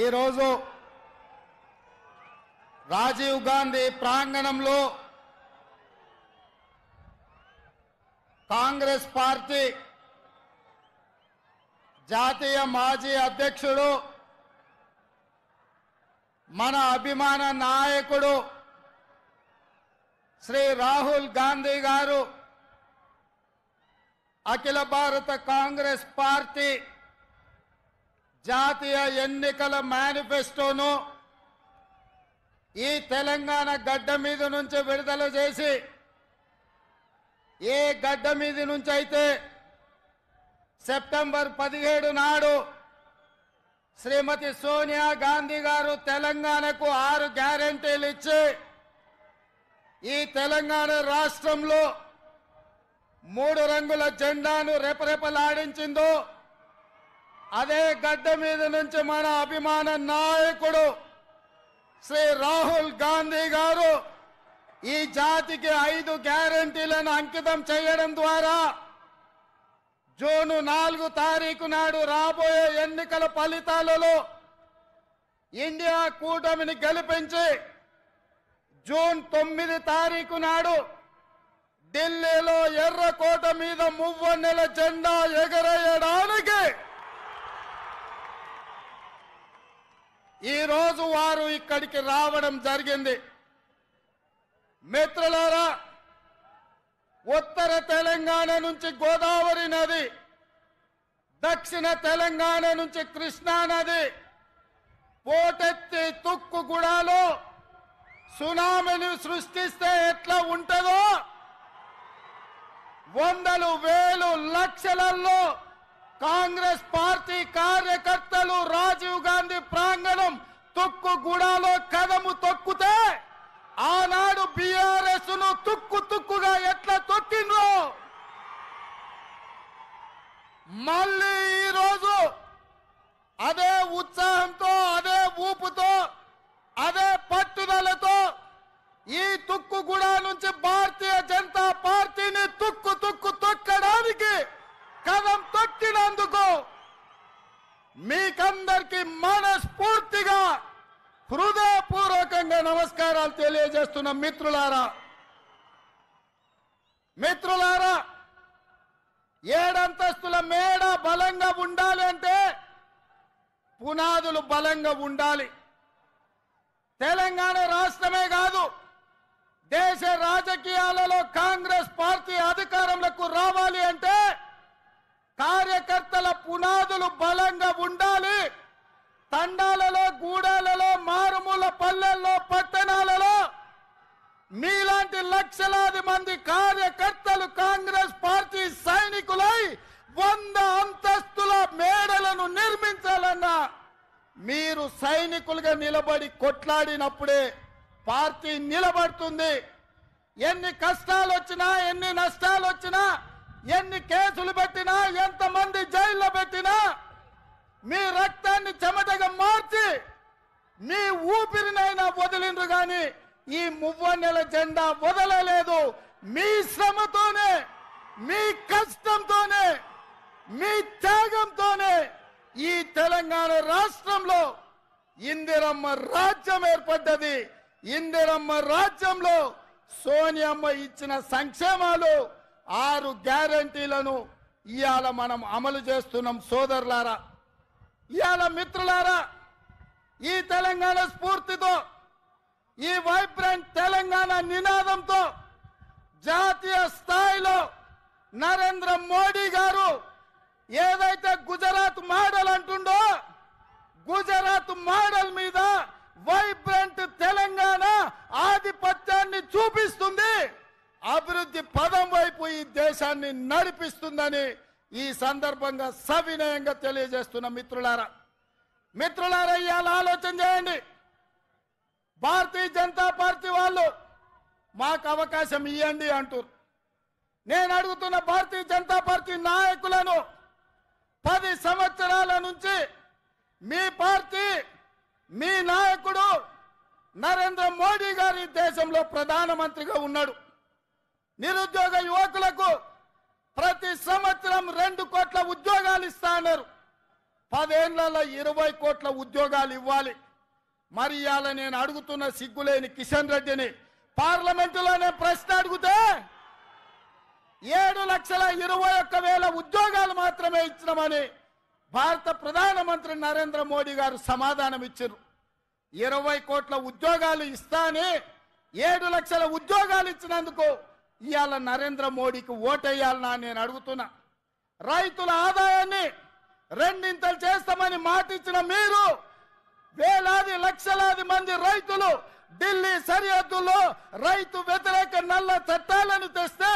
ఈరోజు రాజీవ్ గాంధీ ప్రాంగణంలో కాంగ్రెస్ పార్టీ జాతీయ మాజీ అధ్యక్షుడు మన అభిమాన నాయకుడు శ్రీ రాహుల్ గాంధీ గారు అఖిల భారత కాంగ్రెస్ పార్టీ జాతీయ ఎన్నికల మేనిఫెస్టోను ఈ తెలంగాణ గడ్డ మీద నుంచి విడుదల చేసి ఏ గడ్డ మీద నుంచి అయితే సెప్టెంబర్ 17 నాడు శ్రీమతి సోనియా గాంధీ గారు తెలంగాణకు 6 గ్యారెంటీలు ఇచ్చి ఈ తెలంగాణ రాష్ట్రంలో 3 రంగుల జెండాను రెపరెపలాడించిందో అదే గడ్డ మీద నుంచి మన అభిమాన నాయకుడు శ్రీ రాహుల్ గాంధీ గారు ఈ జాతికి 5 గ్యారెంటీలను అంకితం చేయడం ద్వారా జూన్ 4 తారీఖు నాడు రాబోయే ఎన్నికల ఫలితాలలో ఇండియా కూటమిని గెలిపించి జూన్ 9 తారీఖు నాడు ఢిల్లీలో ఎర్రకోట మీద మువ్వన్నెల జెండా ఎగరేయడానికి ఈ రోజు వారు ఇక్కడికి రావడం జరిగింది. మిత్రులారా, ఉత్తర తెలంగాణ నుంచి గోదావరి నది, దక్షిణ తెలంగాణ నుంచి కృష్ణా నది పోటెత్తి తుక్కుగూడలో సునామీని సృష్టిస్తే ఎట్లా ఉంటుందో వందలు వేలు లక్షలలో కాంగ్రెస్ పార్టీ కార్యకర్తలు రాజీవ్ గాంధీ ప్రాంగణం తుక్కుగూడలో కదము తొక్కితే ఆనాడు బీఆర్ఎస్ ను తుక్కుగా ఎట్లా తొక్కిండ్రో మళ్ళీ ఈరోజు అదే ఉత్సాహంతో, అదే ఊపుతో, అదే పట్టుదలతో ఈ తుక్కుగూడ నుంచి భారతీయ జనతా పార్టీని తొక్కడానికి కదం తొక్కినందుకు మీకందరికీ మనస్ఫూర్తిగా హృదయపూర్వకంగా నమస్కారాలు తెలియజేస్తున్న మిత్రులారా, 7 అంతస్తుల మేడ బలంగా ఉండాలి అంటే పునాదులు బలంగా ఉండాలి. తెలంగాణ రాష్ట్రమే కాదు, దేశ రాజకీయాలలో కాంగ్రెస్ పార్టీ అధికారంలోకి రావాలి అంటే కార్యకర్తల పునాదులు బలంగా ఉండాలి. తండాలలో, గూడాలలో, మారుమూల పల్లెల్లో, పట్టణాలలో మీలాంటి లక్షలాది మంది కార్యకర్తలు కాంగ్రెస్ పార్టీ సైనికులై 100 అంతస్తుల మేడలను నిర్మించాలన్నా మీరు సైనికులుగా నిలబడి కొట్లాడినప్పుడే పార్టీ నిలబడుతుంది. ఎన్ని కష్టాలు వచ్చినా, ఎన్ని నష్టాలు వచ్చినా, ఎన్ని కేసులు పెట్టినా, ఎంతమంది జైల్లో పెట్టినా మీ రక్తాన్ని చెమటగా మార్చి మీ ఊపిరినైనా వదిలిండ్రు గాని ఈ మువ్వన్నెల జెండా వదలలేదు. మీ శ్రమతోనే, మీ కష్టంతోనే, మీ త్యాగంతోనే ఈ తెలంగాణ రాష్ట్రంలో ఇందిరమ్మ రాజ్యం ఏర్పడ్డది. ఇందిరమ్మ రాజ్యంలో సోనియమ్మ ఇచ్చిన సంక్షేమాలు 6 గ్యారెంటీలను ఇవాళ మనం అమలు చేస్తున్నాం. సోదరులారా, ఇవాళ మిత్రులారా, ఈ తెలంగాణ స్ఫూర్తితో, ఈ వైబ్రెంట్ తెలంగాణ నినాదంతో జాతీయ స్థాయిలో నరేంద్ర మోడీ గారు ఏదైతే గుజరాత్ మోడల్ అంటుండో గుజరాత్ మోడల్ మీద వైబ్రెంట్ తెలంగాణ ఆధిపత్యాన్ని చూపిస్తుంది, అభివృద్ధి పదం వైపు ఈ దేశాన్ని నడిపిస్తుందని ఈ సందర్భంగా సవినయంగా తెలియజేస్తున్న మిత్రులారా, ఇవాళ ఆలోచన చేయండి. భారతీయ జనతా పార్టీ వాళ్ళు మాకు అవకాశం ఇవ్వండి అంటారు. నేను అడుగుతున్న భారతీయ జనతా పార్టీ నాయకులను 10 సంవత్సరాల నుంచి మీ పార్టీ, మీ నాయకుడు నరేంద్ర మోడీ గారు ఈ దేశంలో ప్రధానమంత్రిగా ఉన్నాడు. నిరుద్యోగ యువకులకు ప్రతి సంవత్సరం 2 కోట్ల ఉద్యోగాలు ఇస్తా అన్నారు. 10 ఏళ్లలో 20 కోట్ల ఉద్యోగాలు ఇవ్వాలి. మరి ఇవాళ నేను అడుగుతున్న సిగ్గులేని కిషన్ రెడ్డిని పార్లమెంటులోనే ప్రశ్న అడిగితే 7,21,000 ఉద్యోగాలు మాత్రమే ఇచ్చినామని భారత ప్రధానమంత్రి నరేంద్ర మోడీ గారు సమాధానం ఇచ్చారు. 20 కోట్ల ఉద్యోగాలు ఇస్తానే 7 లక్షల ఉద్యోగాలు ఇచ్చినందుకు ఇవాళ నరేంద్ర మోడీకి ఓటేయాలనా నేను అడుగుతున్నా. రైతుల ఆదాయాన్ని రెండింతలు చేస్తామని మాట ఇచ్చిన మీరు వేలాది లక్షలాది మంది రైతులు ఢిల్లీ సరిహద్దుల్లో రైతు వ్యతిరేక నల్ల చట్టాలను తెస్తే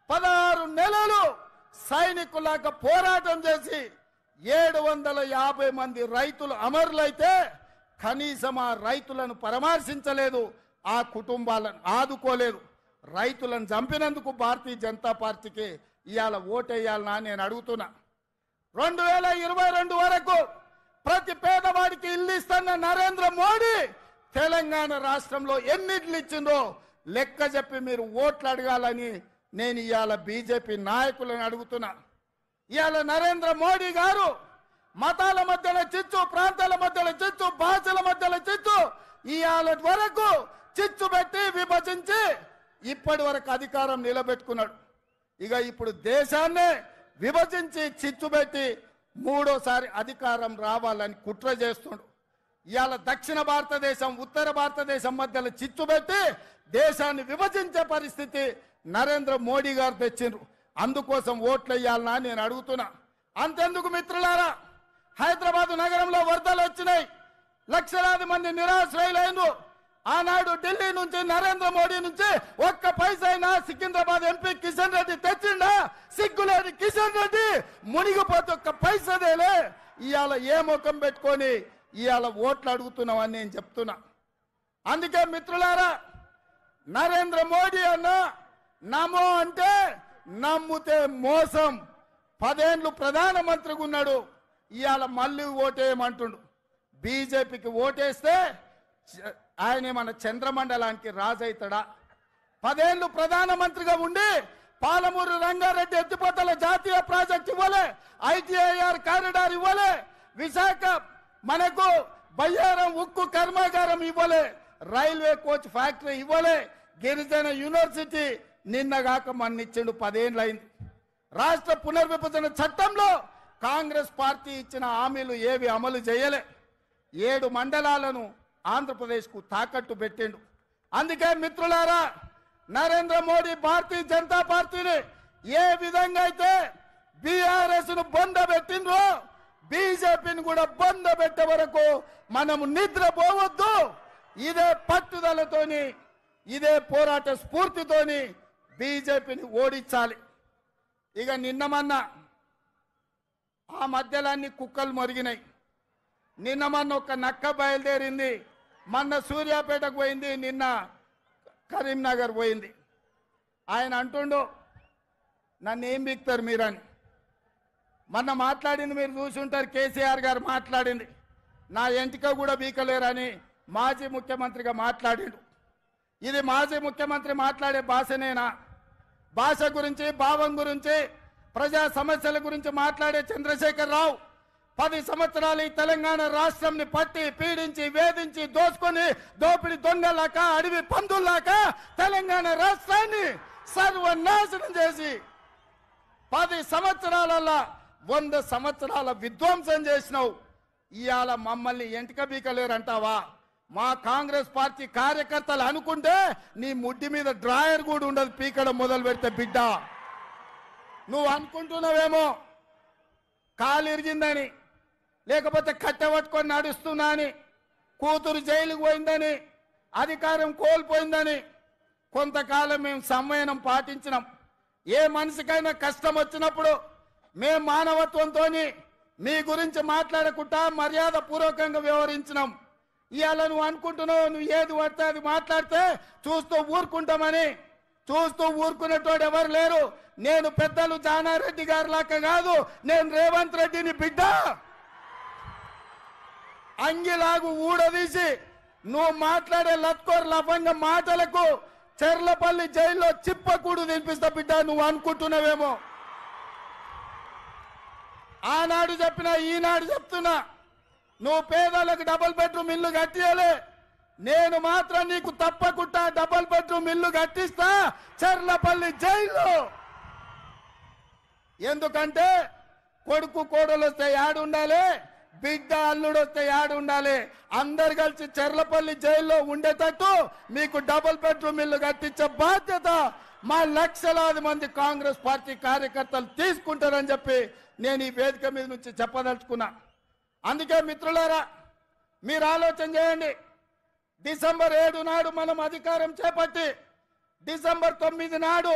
16 నెలలు సైనికులాగా పోరాటం చేసి 750 మంది రైతులు అమరులైతే కనీసం ఆ రైతులను పరామర్శించలేదు, ఆ కుటుంబాలను ఆదుకోలేదు. రైతులను చంపినందుకు భారతీయ జనతా పార్టీకి ఇవాళ ఓటేయాలనా నేను అడుగుతున్నా. 2022 వరకు ప్రతి పేదవాడికి ఇల్లు ఇస్తున్న నరేంద్ర మోడీ తెలంగాణ రాష్ట్రంలో ఎన్ని ఇళ్ళు ఇచ్చిందో లెక్క చెప్పి మీరు ఓట్లు అడగాలని నేను ఇవాళ బీజేపీ నాయకులను అడుగుతున్నా. ఇవాళ నరేంద్ర మోడీ గారు మతాల మధ్యలో చిచ్చు, ప్రాంతాల మధ్యలో చిచ్చు, భాషల మధ్యలో చిచ్చు, ఇవాళ వరకు చిచ్చు పెట్టి విభజించి ఇప్పటి వరకు అధికారం నిలబెట్టుకున్నాడు. ఇక ఇప్పుడు దేశాన్ని విభజించి చిచ్చు పెట్టి మూడోసారి అధికారం రావాలని కుట్ర చేస్తుండు. ఇవాళ దక్షిణ భారతదేశం ఉత్తర భారతదేశం మధ్యలో చిచ్చు పెట్టి దేశాన్ని విభజించే పరిస్థితి నరేంద్ర మోడీ గారు తెచ్చిండ్రు. అందుకోసం ఓట్లు వేయాలనా నేను అడుగుతున్నా. అంతెందుకు మిత్రులారా, హైదరాబాద్ నగరంలో వరదలు వచ్చినాయి, లక్షలాది మంది నిరాశ్రయులైన ఆనాడు ఢిల్లీ నుంచి నరేంద్ర మోడీ నుంచి ఒక్క పైసైనా సికింద్రాబాద్ ఎంపీ కిషన్ రెడ్డి తెచ్చిండా? సిగ్గులేని కిషన్ రెడ్డి మునిగిపోతే ఒక్క పైసదేలే. ఇవాళ ఏ ముఖం పెట్టుకొని ఇవాళ ఓట్లు అడుగుతున్నామని నేను చెప్తున్నా. అందుకే మిత్రులారా, నరేంద్ర మోడీ అన్న నమో అంటే నమ్ముతే మోసం. 10 ఏళ్ళు ప్రధానమంత్రిగా ఉన్నాడు, ఇవాళ మళ్ళీ ఓటేయమంటుండు. బీజేపీకి ఓటేస్తే ఆయన మన చంద్రమండలానికి రాజైతాడా? 10 ఏళ్ళు ప్రధానమంత్రిగా ఉండి పాలమూరు రంగారెడ్డి ఎత్తిపోతల జాతీయ ప్రాజెక్ట్ ఇవ్వలే, ఐటీఐఆర్ కారిడార్ ఇవ్వలే, విశాఖ మనకు బయ్యారం ఉక్కు కర్మాగారం ఇవ్వలే, రైల్వే కోచ్ ఫ్యాక్టరీ ఇవ్వలే, గిరిజన యూనివర్సిటీ నిన్నగాక మన్నిచ్చిండు. 10 ఏళ్ళు అయింది. రాష్ట్ర పునర్విభజన చట్టంలో కాంగ్రెస్ పార్టీ ఇచ్చిన హామీలు ఏవి అమలు చేయలే. 7 మండలాలను ఆంధ్రప్రదేశ్కు తాకట్టు పెట్టిండు. అందుకే మిత్రులారా, నరేంద్ర మోడీ భారతీయ జనతా పార్టీని ఏ విధంగా అయితే బీఆర్ఎస్ ను బొందబెట్టిండ్రో బీజేపీని కూడా బొందబెట్టే వరకు మనము నిద్రపోవద్దు. ఇదే పట్టుదలతోని, ఇదే పోరాట స్ఫూర్తితోని బీజేపీని ఓడించాలి. ఇక నిన్నమన్నా ఆ మధ్యలన్నీ కుక్కలు మొరిగినాయి. నిన్నమన్న ఒక నక్క బయలుదేరింది, మొన్న సూర్యాపేటకు పోయింది, నిన్న కరీంనగర్ పోయింది. ఆయన అంటుండు నన్ను ఏం బిక్తారు మీరని. మొన్న మాట్లాడింది మీరు చూసుంటారు, కేసీఆర్ గారు మాట్లాడింది, నా ఎంటిక కూడా బీకలేరని మాజీ ముఖ్యమంత్రిగా మాట్లాడిండు. ఇది మాజీ ముఖ్యమంత్రి మాట్లాడే భాషనేనా? భాష గురించి, భావం గురించి, ప్రజా సమస్యల గురించి మాట్లాడే చంద్రశేఖర్ రావు 10 సంవత్సరాలు ఈ తెలంగాణ రాష్ట్రంని పట్టి పీడించి వేధించి దోచుకొని దోపిడి దొంగలాక అడవి పందుల్లాక తెలంగాణ రాష్ట్రాన్ని సర్వనాశనం చేసి 10 సంవత్సరాలలో 100 సంవత్సరాల విధ్వంసం చేసినావు. ఇవాళ మమ్మల్ని ఎంటిక బీకలేరంటావా? మా కాంగ్రెస్ పార్టీ కార్యకర్తలు అనుకుంటే నీ ముడ్డి మీద డ్రాయర్ కూడా ఉండదు పీకడం మొదలు పెడితే. బిడ్డ నువ్వు అనుకుంటున్నావేమో కాలు ఇరిగిందని, లేకపోతే కట్టెపట్టుకొని నడుస్తున్నా అని, కూతురు జైలుకు పోయిందని, అధికారం కోల్పోయిందని. కొంతకాలం మేము సంయమనం పాటించినాం. ఏ మనిషికైనా కష్టం వచ్చినప్పుడు మేము మానవత్వంతో మీ గురించి మాట్లాడకుండా మర్యాద పూర్వకంగా వ్యవహరించినాం. ఇవాళ నువ్వు అనుకుంటున్నావు నువ్వు ఏది పడితే అది మాట్లాడితే చూస్తూ ఊరుకుంటామని. చూస్తూ ఊరుకునేటోడు ఎవరు లేరు. నేను పెద్దలు జానారెడ్డి గారి లాగా కాదు, నేను రేవంత్ రెడ్డిని బిడ్డ. అంగిలాగు ఊడదీసి నువ్వు మాట్లాడే లత్కోర్ లఫంగ మాటలకు చెర్లపల్లి జైల్లో చిప్పకూడు తినిపిస్తా బిడ్డ. నువ్వు అనుకుంటున్నావేమో ఆనాడు చెప్పినా ఈనాడు చెప్తున్నా, నువ్వు పేదలకు డబుల్ బెడ్రూమ్ ఇల్లు కట్టియలే, నేను మాత్రం నీకు తప్పకుండా డబుల్ బెడ్రూమ్ ఇల్లు కట్టిస్తా చర్లపల్లి జైల్లో. ఎందుకంటే కొడుకు కోడలు వస్తే యాడుండాలి, బిడ్డ అల్లుడు వస్తే యాడుండాలి, అందరు కలిసి చర్లపల్లి జైల్లో ఉండేటట్టు మీకు డబుల్ బెడ్రూమ్ ఇల్లు కట్టించే బాధ్యత మా లక్షలాది మంది కాంగ్రెస్ పార్టీ కార్యకర్తలు తీసుకుంటారని చెప్పి నేను ఈ వేదిక మీద నుంచి చెప్పదలుచుకున్నా. అందుకే మిత్రులారా, మీరు ఆలోచన చేయండి. డిసెంబర్ 7 నాడు మనం అధికారం చేపట్టి డిసెంబర్ 9 నాడు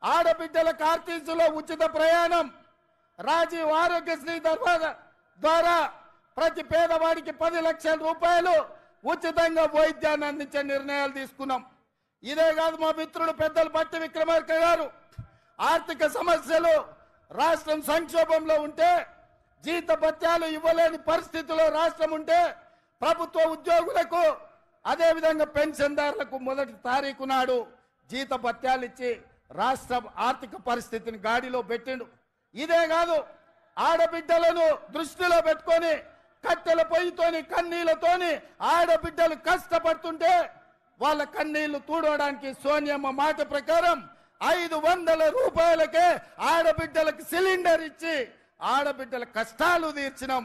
ఆడబిడ్డల ఆర్టీసీలో ఉచిత ప్రయాణం, రాజీవ్ ఆరోగ్యశ్రీ ద్వారా ప్రతి పేదవాడికి 10 లక్షల రూపాయలు ఉచితంగా వైద్యాన్ని అందించే నిర్ణయాలు తీసుకున్నాం. ఇదే కాదు, మా మిత్రుడు పెద్దలు బట్టి విక్రమార్క గారు ఆర్థిక సమస్యలు, రాష్ట్రం సంక్షోభంలో ఉంటే, జీతభత్యాలు ఇవ్వలేని పరిస్థితిలో రాష్ట్రం ఉంటే ప్రభుత్వ ఉద్యోగులకు అదేవిధంగా పెన్షన్దారులకు 1వ తారీఖు నాడు జీతభత్యాలు ఇచ్చి రాష్ట్ర ఆర్థిక పరిస్థితిని గాడిలో పెట్టిండు. ఇదే కాదు, ఆడబిడ్డలను దృష్టిలో పెట్టుకొని కట్టెల పొయ్యితోని కన్నీళ్లతోని ఆడబిడ్డలు కష్టపడుతుంటే వాళ్ళ కన్నీళ్లు తూడవడానికి సోనియమ్మ మాట ప్రకారం 500 రూపాయలకే ఆడబిడ్డలకు సిలిండర్ ఇచ్చి ఆడబిడ్డల కష్టాలు తీర్చినాం.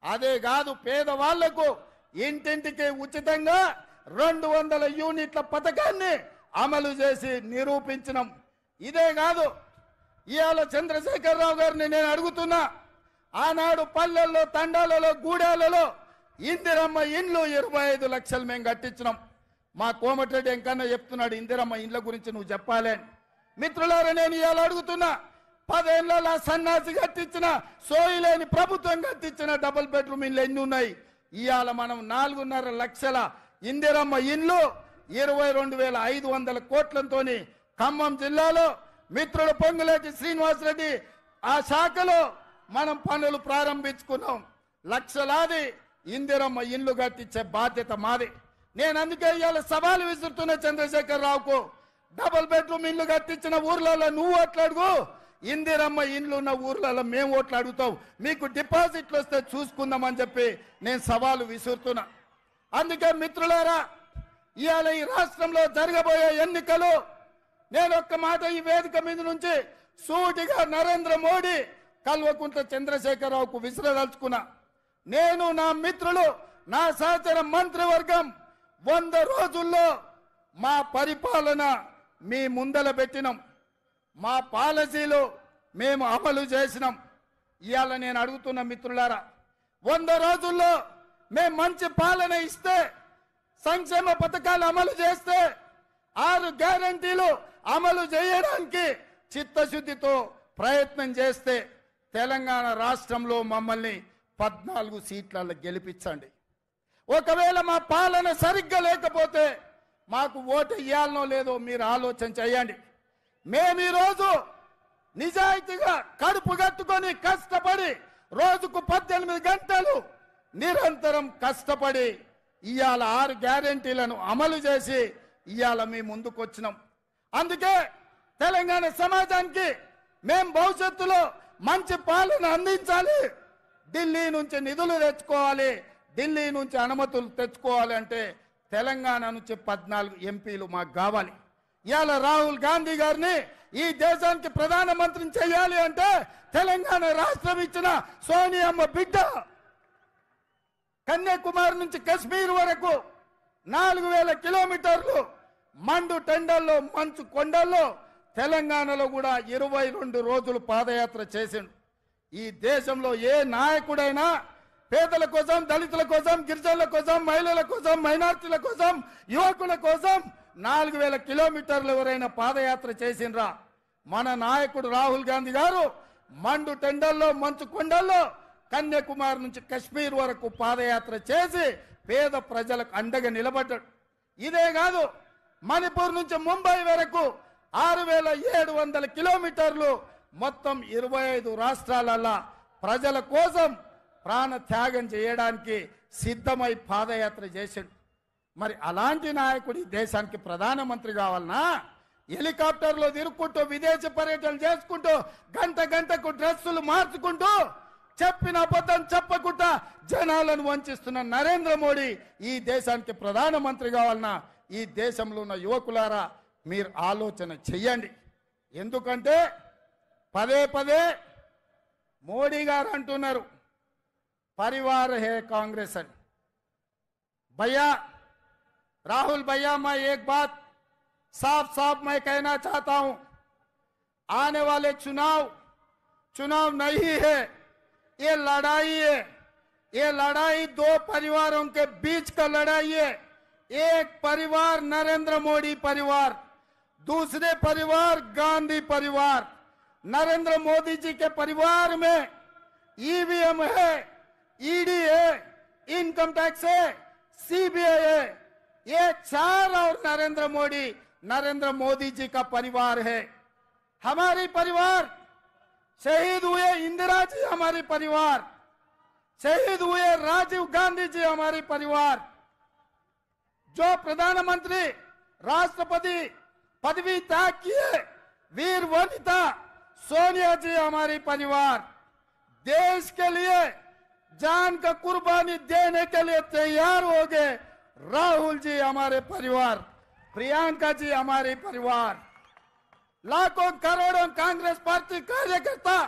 అదే కాదు, పేదవాళ్లకు ఇంటింటికి ఉచితంగా 200 యూనిట్ల పథకాన్ని అమలు చేసి నిరూపించినాం. ఇదే కాదు, ఇవాళ చంద్రశేఖరరావు గారిని నేను అడుగుతున్నా, ఆనాడు పల్లెల్లో, తండాలలో, గూడాలలో ఇందిరమ్మ ఇండ్లు 25 లక్షలు మేము కట్టించినాం. మా కోమటిరెడ్డి ఎంకన్నా చెప్తున్నాడు, ఇందిరమ్మ ఇండ్ల గురించి నువ్వు చెప్పాలి అని. మిత్రులారా, నేను ఇవాళ అడుగుతున్నా, 10 ఏళ్లలో సన్నాసి కట్టించిన, సోయిలేని ప్రభుత్వం కట్టించిన డబుల్ బెడ్రూమ్ ఇండ్లు ఎన్ని ఉన్నాయి? ఇవాళ మనం 4.5 లక్షల ఇందిరమ్మ ఇండ్లు 22,500 కోట్లతో ఖమ్మం జిల్లాలో మిత్రుడు పొంగులేటి శ్రీనివాసరెడ్డి ఆ శాఖలో మనం పనులు ప్రారంభించుకున్నాం. లక్షలాది ఇందిరమ్మ ఇండ్లు కట్టించే బాధ్యత మాది. నేను అందుకే ఇవాళ సవాలు విసురుతున్న చంద్రశేఖరరావుకు, డబుల్ బెడ్రూమ్ ఇల్లు కట్టించిన ఊర్లలో నువ్వు ఓట్లాడుగు, ఇందిరమ్మ ఇండ్లు ఉన్న ఊర్లలో మేము ఓట్లు అడుగుతాం, మీకు డిపాజిట్లు వస్తే చూసుకుందామని చెప్పి నేను సవాలు విసురుతున్నా. అందుకే మిత్రులారా, ఇవాళ ఈ రాష్ట్రంలో జరగబోయే ఎన్నికలు నేను ఒక్క మాట ఈ వేదిక మీద నుంచి సూటిగా నరేంద్ర మోడీ, కల్వకుంట్ల చంద్రశేఖరరావుకు విసిరదలుచుకున్నా. నేను, నా మిత్రులు, నా సహచర మంత్రివర్గం 100 రోజుల్లో మా పరిపాలన మీ ముందల పెట్టినాం, మా పాలసీలు మేము అమలు చేసినాం. ఇవాళ నేను అడుగుతున్న మిత్రులారా, 100 రోజుల్లో మేము మంచి పాలన ఇస్తే, సంక్షేమ పథకాలు అమలు చేస్తే, 6 గ్యారంటీలు అమలు చేయడానికి చిత్తశుద్ధితో ప్రయత్నం చేస్తే తెలంగాణ రాష్ట్రంలో మమ్మల్ని 14 సీట్లలో గెలిపించండి. ఒకవేళ మా పాలన సరిగ్గా లేకపోతే మాకు ఓటు ఇవ్వాలనో లేదో మీరు ఆలోచన చేయండి. మేము ఈరోజు నిజాయితీగా కడుపు కట్టుకొని కష్టపడి రోజుకు 18 గంటలు నిరంతరం కష్టపడి ఇవాళ 6 గ్యారెంటీలను అమలు చేసి ఇవాళ మీ ముందుకు వచ్చినాం. అందుకే తెలంగాణ సమాజానికి మేము భవిష్యత్తులో మంచి పాలన అందించాలి, ఢిల్లీ నుంచి నిధులు తెచ్చుకోవాలి, ఢిల్లీ నుంచి అనుమతులు తెచ్చుకోవాలి అంటే తెలంగాణ నుంచి 14 ఎంపీలు మాకు కావాలి. ఇవాళ రాహుల్ గాంధీ గారిని ఈ దేశానికి ప్రధానమంత్రిని చేయాలి అంటే తెలంగాణ రాష్ట్రం ఇచ్చిన సోనియమ్మ బిడ్డ కన్యాకుమారి నుంచి కశ్మీర్ వరకు 4000 కిలోమీటర్లు మండు టెండల్లో, మంచు కొండల్లో తెలంగాణలో కూడా 22 రోజులు పాదయాత్ర చేసిండు. ఈ దేశంలో ఏ నాయకుడైనా పేదల కోసం, దళితుల కోసం, గిరిజనుల కోసం, మహిళల కోసం, మైనార్టీల కోసం, యువకుల కోసం 4000 కిలోమీటర్లు ఎవరైనా పాదయాత్ర చేసిండ్రా? మన నాయకుడు రాహుల్ గాంధీ గారు మండు టెండల్లో, మంచు కొండల్లో కన్యాకుమారి నుంచి కశ్మీర్ వరకు పాదయాత్ర చేసి పేద ప్రజలకు అండగా నిలబడ్డాడు. ఇదే కాదు, మణిపూర్ నుంచి ముంబై వరకు 6700 కిలోమీటర్లు మొత్తం 25 రాష్ట్రాలలో ప్రజల కోసం ప్రాణ త్యాగం చేయడానికి సిద్ధమై పాదయాత్ర చేశాడు. మరి అలాంటి నాయకుడి దేశానికి ప్రధానమంత్రి కావాలన్నా హెలికాప్టర్లో తిరుక్కుంటూ విదేశీ పర్యటనలు చేసుకుంటూ గంట గంటకు డ్రెస్సులు మార్చుకుంటూ చెప్పిన అబద్ధం చెప్పకుండా జనాలను వంచిస్తున్న నరేంద్ర మోడీ ఈ దేశానికి ప్రధానమంత్రి కావాలన్నా ఈ దేశంలో ఉన్న యువకులారా మీరు ఆలోచన చెయ్యండి. ఎందుకంటే పదే పదే మోడీ గారు అంటున్నారు परिवार है कांग्रेस है। भैया राहुल भैया, मैं एक बात साफ साफ मैं कहना चाहता हूं, आने वाले चुनाव नहीं है, ये लड़ाई है। ये लड़ाई दो परिवारों के बीच का लड़ाई है। एक परिवार नरेंद्र मोदी परिवार, दूसरे परिवार गांधी परिवार। नरेंद्र मोदी जी के परिवार में ईवीएम है, ईडी है, इनकम टैक्स है, सीबीआई है। ये चार और नरेंद्र मोदी जी का परिवार है। हमारी परिवार शहीद हुए इंदिरा जी, हमारी परिवार शहीद हुए राजीव गांधी जी, हमारी परिवार जो प्रधानमंत्री राष्ट्रपति पदवी त्याग किए वीर वनिता सोनिया जी, हमारी परिवार देश के लिए जान का कुर्बानी देने के लिए तैयार हो गए राहुल जी, हमारे परिवार, प्रियंका जी, हमारे परिवार, लाखों करोड़ों कांग्रेस पार्टी कार्यकर्ता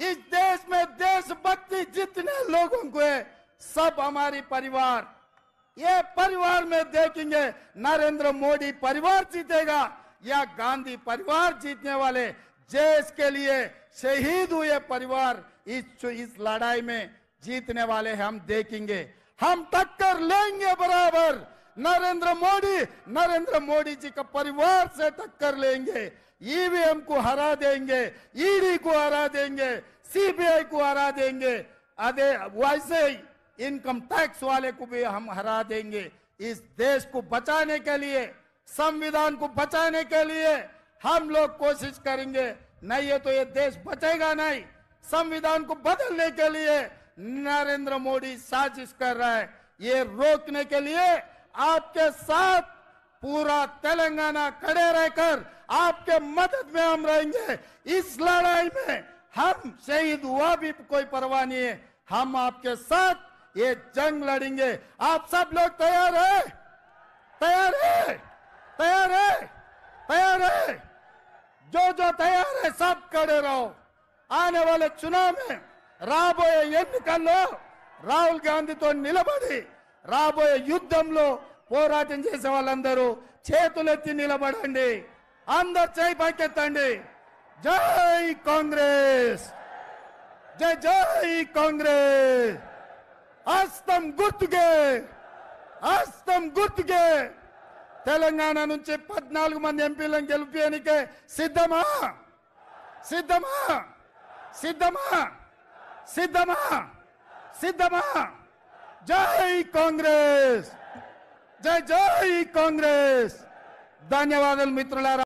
इस देश में देशभक्ति जितने लोगों को है सब हमारी परिवार। ये परिवार में देखेंगे नरेंद्र मोदी परिवार जीतेगा या गांधी परिवार जीतने वाले देश के लिए शहीद हुए परिवार इस लड़ाई में जीतने वाले हम देखेंगे। हम टक्कर लेंगे बराबर। नरेंद्र मोदी जी का परिवार से टक्कर लेंगे। ईवीएम को हरा देंगे, ईडी को हरा देंगे, सीबीआई को हरा देंगे, वैसे ही इनकम टैक्स वाले को भी हम हरा देंगे। इस देश को बचाने के लिए, संविधान को बचाने के लिए हम लोग कोशिश करेंगे। नहीं है तो ये देश बचेगा नहीं। संविधान को बदलने के लिए नरेंद्र मोदी साजिश कर रहा है। ये रोकने के लिए आपके साथ पूरा तेलंगाना खड़े रहकर आपके मदद में हम रहेंगे। इस लड़ाई में हम शहीद हुआ भी कोई परवाह नहीं है, हम आपके साथ ये जंग लड़ेंगे। आप सब लोग तैयार है? तैयार है? तैयार है? तैयार है? जो तैयार है सब खड़े रहो। आने वाले चुनाव में రాబోయే ఎన్నికల్లో రాహుల్ గాంధీతో నిలబడి రాబోయే యుద్ధంలో పోరాటం చేసే వాళ్ళందరూ చేతులెత్తి నిలబడండి, అందరూ చేయి పైకెత్తండి. జై కాంగ్రెస్, జై జై కాంగ్రెస్. హస్తం గుర్తుకే తెలంగాణ నుంచి 14 మంది ఎంపీలను గెలిపేయనికే సిద్ధమా? సిద్ధమా? జై కాంగ్రెస్, జై కాంగ్రెస్. ధన్యవాదాలు మిత్రులారా.